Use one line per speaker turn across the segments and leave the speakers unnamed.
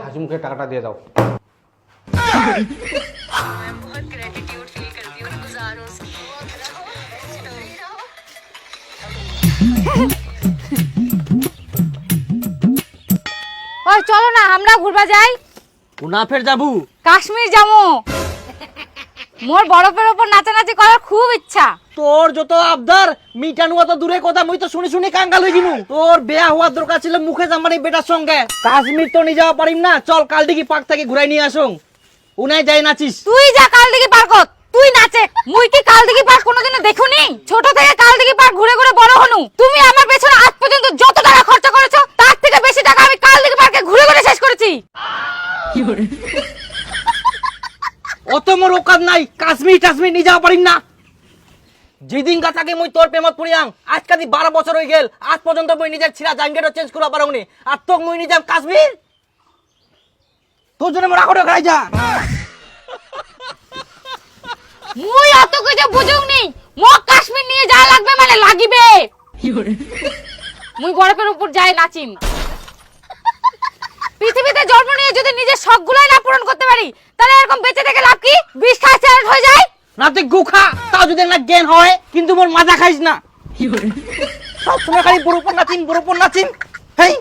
হাসি মুখে টাকাটা দিয়ে দাও।
ওই চলো না আমরা ঘুরবা যাই।
কোনা ফের যাবু?
কাশ্মীর যাবো। মোর বরফের উপর নাচানাচি করার খুব ইচ্ছা।
তোর যত আবদার মিটানো তো দূরে কথা, মুই তো শুনি শুনি কাঙ্গাল হই গিনু। তোর বিয়া হওয়ার দরকার ছিল মুখে জামানি বেটার সঙ্গে। কাশ্মীর তো নিয়ে যাওয়া পারিম না, চল কালদিঘি পার্ক থেকে ঘুরাই নিয়ে আসুন। উনাই যাই নাচিস।
তুই যা কালদিঘি পার্কত, তুই নাচে। মুই কি কালদিঘি পার্ক কোনোদিনও দেখুনি? ছোট থেকে কালদিঘি পার্ক ঘুরে ঘুরে বড় হনু। তুমি আমার পেছনে আজ পর্যন্ত যত টাকা খরচ করেছো তার থেকে বেশি টাকা আমি কালদিঘি পার্কে ঘুরে ঘুরে শেষ করেছি।
অত মোর ওকাত নাই, কাশ্মীর টাশ্মীর নিয়ে যাওয়া পারিম না। যেদিন গাছাকে মুই তোর প্রেমত পড়িয়াং আজকে 12 বছর হয়ে গেল, আজ পর্যন্ত মুই নিজের ছিড়া জাঙ্গেটও চেঞ্জ করা পারুনি। আর তোক মুই নিয়ে যাম কাশ্মীর, তোর জন্য মোর আকড়ে খাই যা।
মুই অত কিছু বুঝুনি, মোক কাশ্মীর নিয়ে যা লাগবে মানে লাগিবে। মুই বরফের উপর যাই নাচিম। পৃথিবীতে জন্ম নিয়ে যদি নিজের শখগুলাই না পূরণ করতে পারি তাহলে এরকম বেঁচে থেকে লাভ কি? বিষ খায় চ্যালেঞ্জ হয়ে যায়।
রাতে গুখা তাও যদি না জ্ঞান হয়, কিন্তু মোর মাজা খাইস না। সব সময় খালি বরফর নাচিম বরফর নাচিম। হেই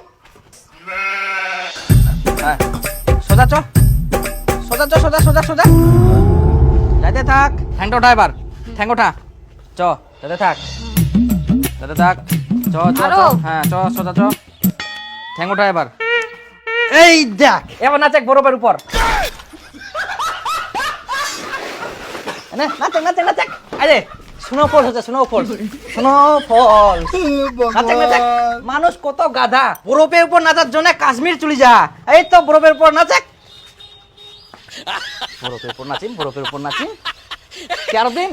সোজা চ, সোজা চ, সোজা সোজা সোজা যাইতে থাক। ঠ্যাংটা ওঠা এবার, ঠ্যাং ওঠা। চ যাইতে থাক, যাইতে থাক। চ চ চ, হ্যাঁ চ, সোজা চ, ঠ্যাং ওঠা এবার। এই দেখ এবার নাচে বরফের উপর। নাচে নাচে নাচে। আরে স্নোফল হচ্ছে, স্নোফল স্নোফল। নাচে নাচে। মানুষ কত গাধা, বরফের উপর নাচার জন্য কাশ্মীর চলে যা। এই তো বরফের উপর নাচে, বরফের উপর নাচিম, বরফের উপর নাচিম। কেন দিন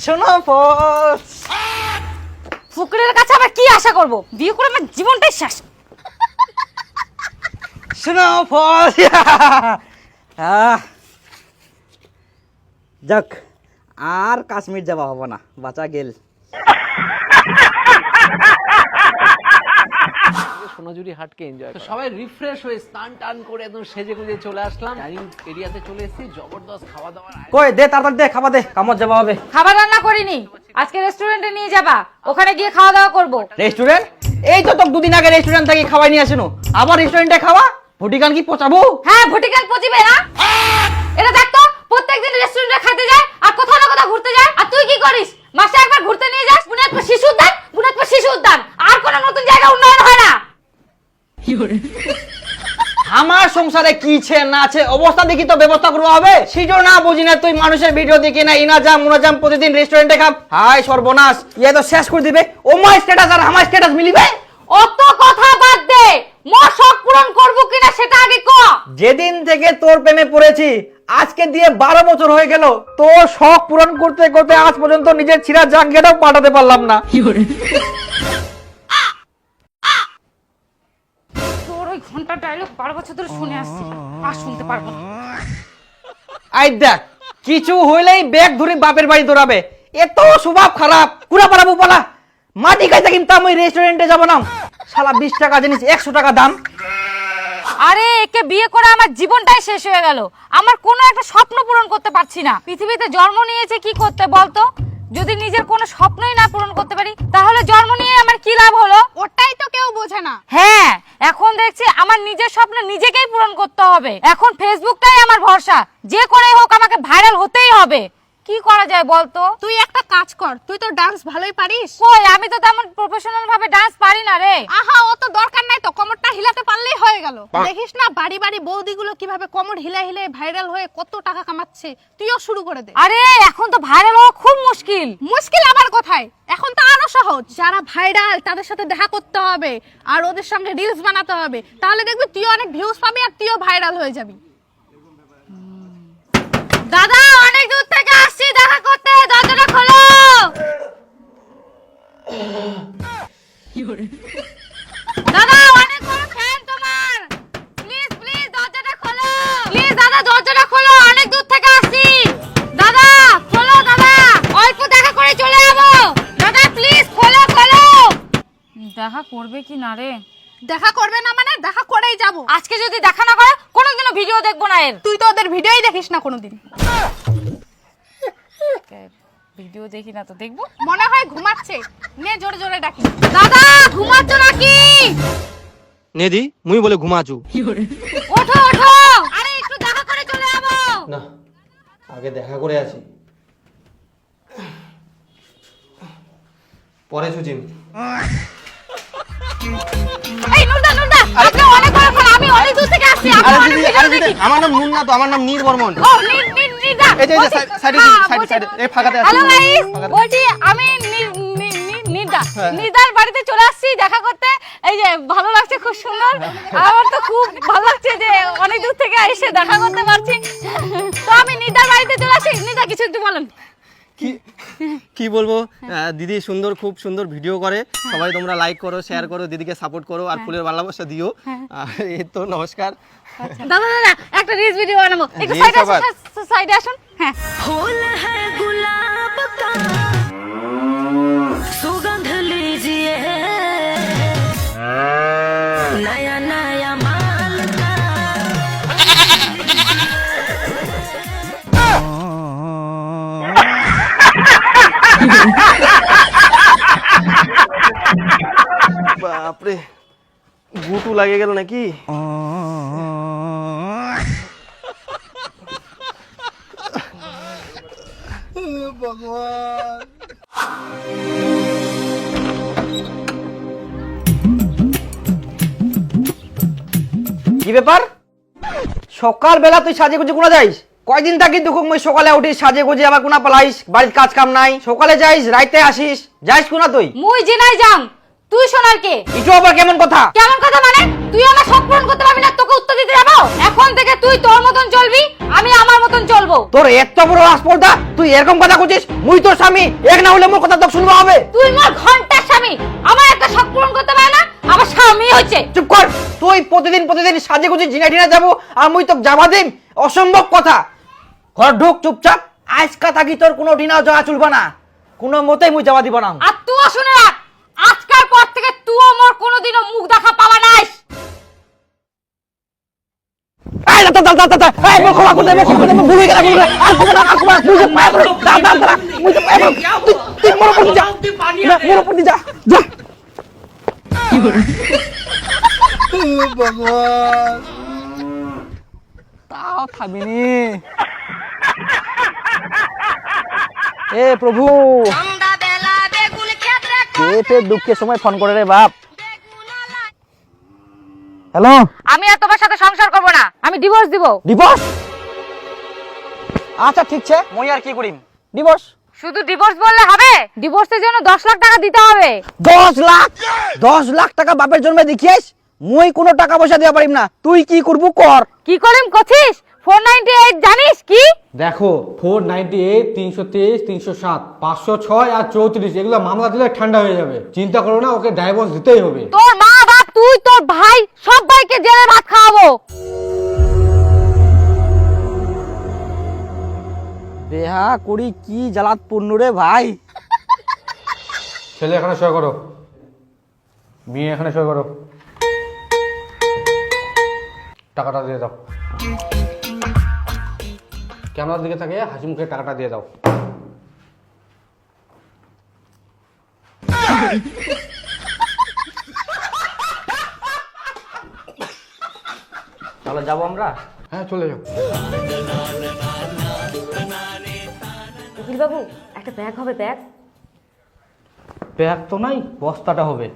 স্নোফল।
ফুকরের কাছে আবার কি আশা করব? বিয়ে করে আমার জীবনটাই শেষ।
স্নোফল। যাক, আর কাশ্মীর যাওয়া হবে না, বাঁচা গেল।
সোনাঝুরি হাটকে এনজয় তো সবাই রিফ্রেশ হয়ে স্নান টান করে একদম সেজে গুজে চলে আসলাম। ডাইনিং এরিয়াতে চলে এসেছি, জবরদস্ত খাওয়া দাওয়ার।
কই দে তাড়াতাড়ি দে, খাবার দে, কামত যাওয়া হবে।
খাবার রান্না করিনি, আজকে রেস্টুরেন্টে নিয়ে যাবা, ওখানে গিয়ে খাওয়া দাওয়া করব।
রেস্টুরেন্ট? এই তো তোকে দুদিন আগে রেস্টুরেন্ট থেকে খাওয়াই নিয়ে আসিনু, আবার রেস্টুরেন্টে খাওয়া? ভটিকান কি পচাবো?
হ্যাঁ ভটিকান পচিবে না। এটা দেখ তো, প্রত্যেকদিন রেস্টুরেন্টে খেতে যায় আর কোথাও না কোথাও ঘুরতে যায়। আর তুই কি করিস? মাসে একবার ঘুরতে নিয়ে যাস, বুনিয়াদপুর শিশু উদ্যান, বুনিয়াদপুর শিশু উদ্যান, আর কোনো নতুন জায়গা উন্নয়ন হয় না।
আমার সংসারে কি ছে না আছে অবস্থা দেখি তো ব্যবস্থা করতে হবে। সেটা না বুঝি না, তুই মানুষের ভিডিও দেখি না ইনা জাম মুনা জাম প্রতিদিন রেস্টুরেন্টে খাম। হাই সর্বনাশ, ইয়ে তো শেষ করে দিবে। ও মাই স্ট্যাটাস আর আমার স্ট্যাটাস মিলিবে?
অত কথা বাদ দে, মোর শখ পূরণ করব কিনা সেটা আগে ক।
যেদিন থেকে তোর প্রেমে পড়েছি আজকে দিয়ে 12 বছর হয়ে গেল, তোর শখ পূরণ করতে করতে আজ পর্যন্ত নিজের ছিঁড়া জাঙ্গিয়াটাও পাঠাতে পারলাম না।
তোর ওই ঘন্টা ডায়লগ 12 বছর ধরে শুনে আসছি, আর শুনতে পারবো না।
আই দেখ, কিছু হইলেই ব্যাগ ধরে বাপের বাড়ি দৌড়াবে, এত স্বভাব খারাপ। কুড়া পারাবো বলা মাটি খাইতে কিন্তু আমি রেস্টুরেন্টে যাবো না। শালা 20 টাকা জিনিস 100 টাকা দাম।
আরে একে বিয়ে করে আমার জীবনটাই শেষ হয়ে গেল। আমার কোনো একটা স্বপ্ন পূরণ করতে পারছি না। পৃথিবীতে জন্ম নিয়েছে কি করতে বলতো? যদি নিজের কোনো স্বপ্নই না পূরণ করতে পারি তাহলে জন্ম নিয়ে আমার কি লাভ হলো?
ওটাই তো কেউ বোঝে না।
হ্যাঁ, এখন দেখছি আমার নিজের স্বপ্ন নিজেকেই পূরণ করতে হবে। এখন ফেসবুকটাই আমার ভরসা, যে করেই হোক আমাকে ভাইরাল হতেই হবে। কি করা যায় বলতো?
তুই একটা কাজ কর, তুই তো ডান্স ভালোই পারিস।
কই, আমি তো তেমন প্রফেশনাল ভাবে ডান্স পারি না রে।
আহা, অত দরকার নাই তো, কোমরটা হিলাতে পারলেই হয়ে গেল। দেখিস না বাড়ি বাড়ি বৌদিগুলো কিভাবে কোমর হিলা হিলে ভাইরাল হয়ে কত টাকা কামাচ্ছে, তুইও শুরু করে দে।
আরে এখন তো ভাইরাল হওয়া খুব মুশকিল।
মুশকিল আবার কোথায়, এখন তো আরো সহজ। যারা ভাইরাল তাদের সাথে দেখা করতে হবে আর ওদের সঙ্গে রিলস বানাতে হবে, তাহলে দেখবি তুই অনেক ভিউজ পাবি আর তুইও ভাইরাল হয়ে যাবি।
দাদা অনেক দূর থেকে আসছি দেখা করতে, দরজাটা খোলো। দাদা অনেক বড় ফ্যান তোমার, প্লিজ প্লিজ দরজাটা খোলো। প্লিজ দাদা দাদা দরজাটা খোলো, অনেক দূর থেকে আসছি। দাদা খোলো, দাদা অল্প দেখা করে চলে যাবো। দাদা প্লিজ খোলো খোলো। দেখা করবে কি না রে?
দেখা করবে না মানে দেখা করেই যাব।
আজকে যদি দেখা না করে কোনোদিনও ভিডিও দেখবো না এর।
তুই তো ওদের ভিডিওই দেখিস না কোনোদিন।
ভিডিও দেখি না তো দেখবো?
মনে হয় ঘুমাচ্ছে, নে জোরে জোরে ডাকি।
দাদা ঘুমাচ্ছ নাকি?
নেদি মুই বলে ঘুমাচু।
ওঠো ওঠো, আরে একটু দেখা করে চলে যাবো।
না আগে দেখা করে আসি, পরে সুজিম।
এই নুরদা নুরদা, আপনি অনেক বড় ফোন, আমি অনেক দূর থেকে আসছি।
আরে দিদি আমার নাম নুন না তো, আমার নাম নীর বর্মন।
ও নির্দা,
এই যে সাইডে এই ফাঁকাতে আছে।
হ্যালো গাইস, বলছি আমি নির্দা, নির্দার বাড়িতে চলে আসছি দেখা করতে। এই যে ভালো লাগছে, খুব সুন্দর। আমার তো খুব ভালো লাগছে যে অনেক দূর থেকে এসে দেখা করতে পারছি। তো আমি নির্দার বাড়িতে চলে আসছি। নির্দা কিছু একটু বলেন।
কি বলবো, দিদি সুন্দর, খুব সুন্দর ভিডিও করে। সবাই তোমরা লাইক করো, শেয়ার করো, দিদিকে সাপোর্ট করো আর ফুলের ভালোবাসা দিও। এই তো নমস্কার।
দাদা দাদা একটা রিলস ভিডিও বানাবো, একটু
Reels
সাইডে
আবার?
আসুন, সাইডে আসুন। হ্যাঁ
फूल है गुलाब का सुगंध लीजिए नया नया माल का
বাপরে, গুটু লাগে গেল নাকি?
কি ব্যাপার? সকাল বেলা তুই সাজে গুজে কোনা যাইস? কয়দিন থাকি দুঃখ মই সকালে উঠিস সাজে গুজে আবার কোনা পালাইস, বাড়ির কাজ কাম নাই, সকালে যাইস রাইতে আসিস, যাইস কোনা তুই?
মুই জেনাই যাম, তুই শোনার কে?
ইটো আবার কেমন কথা?
কেমন কথা মানে? তুই আমার শখ পূরণ করতে পারবি না, তোকে উত্তর দিতে যাবো? এখন থেকে তুই তোর মতন চলবি, আমি আমার মতন চলবো।
তোর এত বড় আসপর্দা, তুই এরকম কথা কইছিস? মুই তোর স্বামী, এক না হলে মোর কথা তো শুনবা হবে।
তুই মোর ঘন্টার স্বামী, আমার একটা শখ পূরণ করতে পারে না, আমার স্বামী হচ্ছে।
চুপ কর, তুই প্রতিদিন সাজে গুজে জিনা টিনা যাবো আর মুই তোকে যাবা দিম? অসম্ভব কথা। ঘর ঢুক চুপচাপ, আজকা থাকি তোর কোনো ডিনাও যাওয়া চলবা না, কোনো মতেই মুই যাওয়া দিব না।
আর তুইও শুনে রাখ, আজকাল পর থেকে তুইও মোর কোনোদিনও মুখ দেখা পাবা নাইস।
এই না তা এই মুখ খোলা করে দে, মুখ খোলা করে দে, মুখ ভুলে গেলা আর কোন আর কোন মুই যে পায় পড়ো, দাঁড়া মুই যে পায় পড়ো, তুই মোর উপর যা, না মোর উপর যা যা। কি করে ভগবান, তাও থামিনি। এ প্রভু, কে দুঃখের সময় ফোন করে রে বাপ। হ্যালো,
আমি আর তোমার সাথে সংসার করব না, আমি ডিভোর্স দিব।
ডিভোর্স? আচ্ছা ঠিক আছে, মই আর কি করিম, ডিভোর্স।
শুধু ডিভোর্স বললে হবে? ডিভোর্সের জন্য 10 লাখ টাকা দিতে হবে।
10 লাখ? 10 লাখ টাকা বাপের জন্মে দেখিস? মই কোনো টাকা পয়সা দেওয়া পারিম না, তুই কি করবো কর।
কি করিম কছিস? 498 জানিস কি?
দেখো 498, 323, 307, 506 আর 34 এগুলো মামলা দিলে ঠান্ডা হয়ে যাবে। চিন্তা করো না, ওকে ডাইভোর্স দিতেই হবে।
তোর মা বাপ, তুই, তোর ভাই, সবাইকে জেলে ভাত খাওয়াবো।
দেহা করি কি জ্বালাত পূর্ণ রে ভাই।
ছেলে এখানে সই করো, মেয়ে এখানে সই করো, টাকাটা দিয়ে দাও। ক্যামেরার দিকে থাকে হাসি মুখে টাকাটা দিয়ে দাও।
তাহলে যাবো আমরা?
হ্যাঁ চলে যাও।
উকিল বাবু, একটা ব্যাগ হবে, ব্যাগ।
ব্যাগ তো নাই, বস্তাটা হবে।